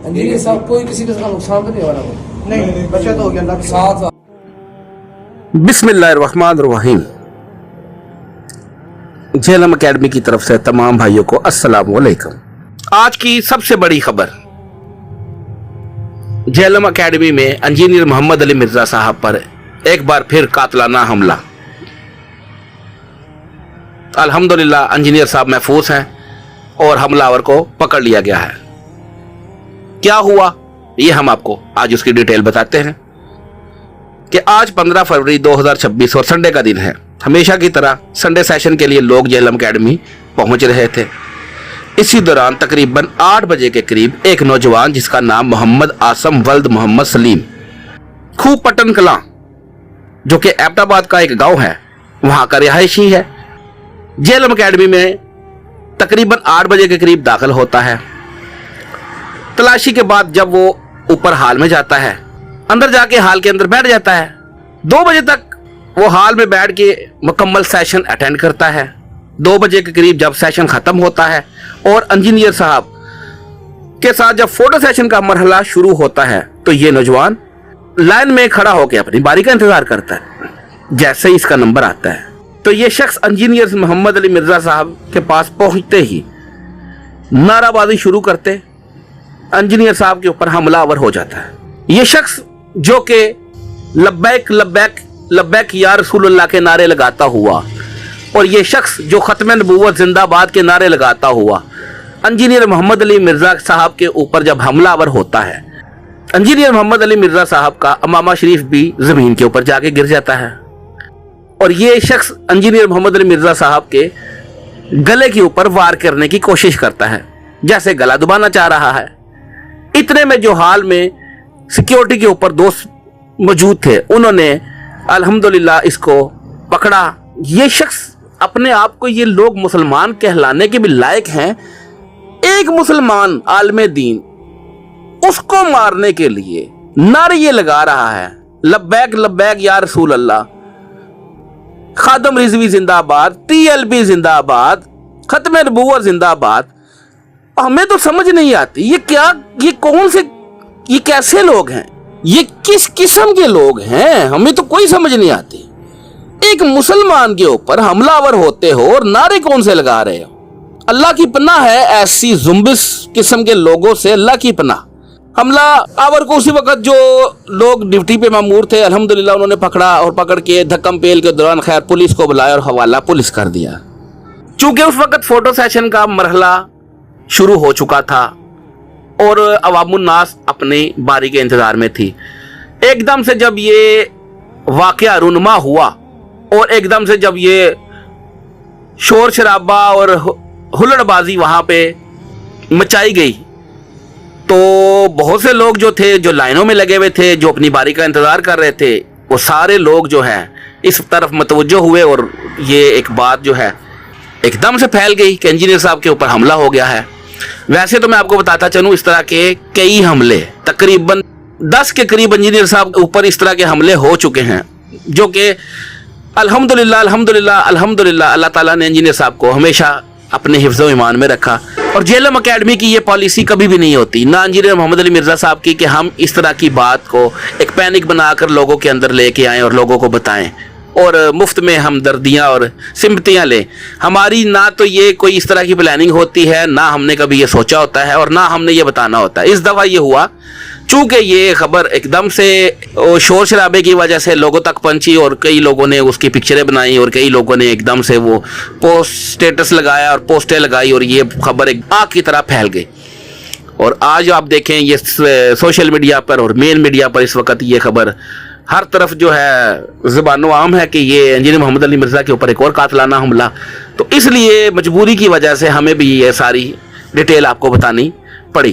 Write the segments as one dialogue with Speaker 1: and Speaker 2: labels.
Speaker 1: Engineer صاحب کوئی کسی کا نقصان تو نہیں ہو رہا؟ نہیں، بچت ہو گیا ساتھ۔
Speaker 2: بسم اللہ الرحمن الرحیم۔ جہلم اکیڈمی کی طرف سے تمام بھائیوں کو السلام علیکم۔ آج کی سب سے بڑی خبر، جہلم اکیڈمی میں انجینئر محمد علی مرزا صاحب پر ایک بار پھر قاتلانہ حملہ۔ الحمدللہ انجینئر صاحب محفوظ ہیں اور حملہ آور کو پکڑ لیا گیا ہے۔ کیا ہوا یہ ہم آپ کو آج اس کی ڈیٹیل بتاتے ہیں کہ آج 15 فروری 2026 اور سنڈے کا دن ہے۔ ہمیشہ کی طرح سنڈے سیشن کے لیے لوگ جہلم اکیڈمی پہنچ رہے تھے۔ اسی دوران تقریباً 8 بجے کے قریب ایک نوجوان جس کا نام محمد آسم ولد محمد سلیم خوب پٹن کلاں جو کہ ایبٹ آباد کا ایک گاؤں ہے وہاں کا رہائشی ہے، جہلم اکیڈمی میں تقریباً 8 بجے کے قریب داخل ہوتا ہے۔ تلاشی کے بعد جب وہ اوپر ہال میں جاتا ہے، اندر جا کے ہال کے اندر بیٹھ جاتا ہے۔ 2 بجے تک وہ ہال میں بیٹھ کے مکمل سیشن اٹینڈ کرتا ہے۔ 2 بجے کے قریب جب سیشن ختم ہوتا ہے اور انجینئر صاحب کے ساتھ جب فوٹو سیشن کا مرحلہ شروع ہوتا ہے تو یہ نوجوان لائن میں کھڑا ہو کے اپنی باری کا انتظار کرتا ہے۔ جیسے ہی اس کا نمبر آتا ہے تو یہ شخص انجینئر محمد علی مرزا صاحب کے پاس پہنچتے ہی نعرہ بازی شروع کرتے انجینئر صاحب کے اوپر حملہ آور ہو جاتا ہے۔ یہ شخص جو کہ لبیک لبیک لبیک یا رسول اللہ کے نعرے لگاتا ہوا اور یہ شخص جو ختم نبوت زندہ باد کے نعرے لگاتا ہوا انجینئر محمد علی مرزا صاحب کے اوپر جب حملہ آور ہوتا ہے، انجینئر محمد علی مرزا صاحب کا امامہ شریف بھی زمین کے اوپر جا کے گر جاتا ہے اور یہ شخص انجینئر محمد علی مرزا صاحب کے گلے کے اوپر وار کرنے کی کوشش کرتا ہے، جیسے گلا دبانا چاہ رہا ہے۔ اتنے میں جو حال میں سیکیورٹی کے اوپر دوست موجود تھے انہوں نے الحمدللہ اس کو پکڑا۔ یہ شخص اپنے آپ کو یہ لوگ مسلمان کہلانے کے بھی لائق ہیں، ایک مسلمان عالم دین اس کو مارنے کے لیے نعرے یہ لگا رہا ہے لبیک لبیک یا رسول اللہ، خادم رضوی زندہ آباد، TLB زندہ آباد، ختم نبوت زندہ آباد۔ ہمیں تو سمجھ نہیں آتی یہ کون سے، یہ کیسے لوگ ہیں، یہ کس قسم کے لوگ ہیں، ہمیں تو کوئی سمجھ نہیں آتی۔ ایک مسلمان کے اوپر حملہ آور ہوتے ہو اور نعرے کون سے لگا رہے ہو؟ اللہ کی پناہ ہے ایسی زمبس قسم کے لوگوں سے، اللہ کی پناہ۔ حملہ آور کو اسی وقت جو لوگ ڈیوٹی پہ مامور تھے الحمدللہ انہوں نے پکڑا اور پکڑ کے دھکم پیل کے دوران خیر پولیس کو بلایا اور حوالہ پولیس کر دیا۔ چونکہ اس وقت فوٹو سیشن کا مرحلہ شروع ہو چکا تھا اور عوام الناس اپنی باری کے انتظار میں تھی، ایک دم سے جب یہ واقعہ رونما ہوا اور ایک دم سے جب یہ شور شرابہ اور ہلڑ بازی وہاں پہ مچائی گئی تو بہت سے لوگ جو تھے جو لائنوں میں لگے ہوئے تھے جو اپنی باری کا انتظار کر رہے تھے وہ سارے لوگ جو ہیں اس طرف متوجہ ہوئے اور یہ ایک بات جو ہے ایک دم سے پھیل گئی کہ انجینئر صاحب کے اوپر حملہ ہو گیا ہے۔ ویسے تو میں آپ کو بتاتا چلوں اس طرح کے کئی حملے تقریباً 10 کے قریب انجینئر صاحب کے اوپر اس طرح کے حملے ہو چکے ہیں جو کہ الحمدللہ الحمدللہ الحمدللہ اللہ تعالیٰ نے انجینئر صاحب کو ہمیشہ اپنے حفظ و ایمان میں رکھا۔ اور جہلم اکیڈمی کی یہ پالیسی کبھی بھی نہیں ہوتی، نہ انجینئر محمد علی مرزا صاحب کی، کہ ہم اس طرح کی بات کو ایک پینک بنا کر لوگوں کے اندر لے کے آئیں اور لوگوں کو بتائیں اور مفت میں ہمدردیاں اور سمپتیاں لیں۔ ہماری نہ تو یہ کوئی اس طرح کی پلاننگ ہوتی ہے، نہ ہم نے کبھی یہ سوچا ہوتا ہے اور نہ ہم نے یہ بتانا ہوتا ہے۔ اس دفعہ یہ ہوا چونکہ یہ خبر ایک دم سے شور شرابے کی وجہ سے لوگوں تک پہنچی اور کئی لوگوں نے اس کی پکچریں بنائی اور کئی لوگوں نے ایک دم سے وہ پوسٹ سٹیٹس لگایا اور پوسٹیں لگائی اور یہ خبر ایک آگ کی طرح پھیل گئی۔ اور آج آپ دیکھیں یہ سوشل میڈیا پر اور مین میڈیا پر اس وقت یہ خبر ہر طرف جو ہے زبان و عام ہے کہ یہ انجینئر محمد علی مرزا کے اوپر ایک اور قاتلانہ حملہ۔ تو اس لیے مجبوری کی وجہ سے ہمیں بھی یہ ساری ڈیٹیل آپ کو بتانی پڑی۔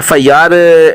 Speaker 2: FIR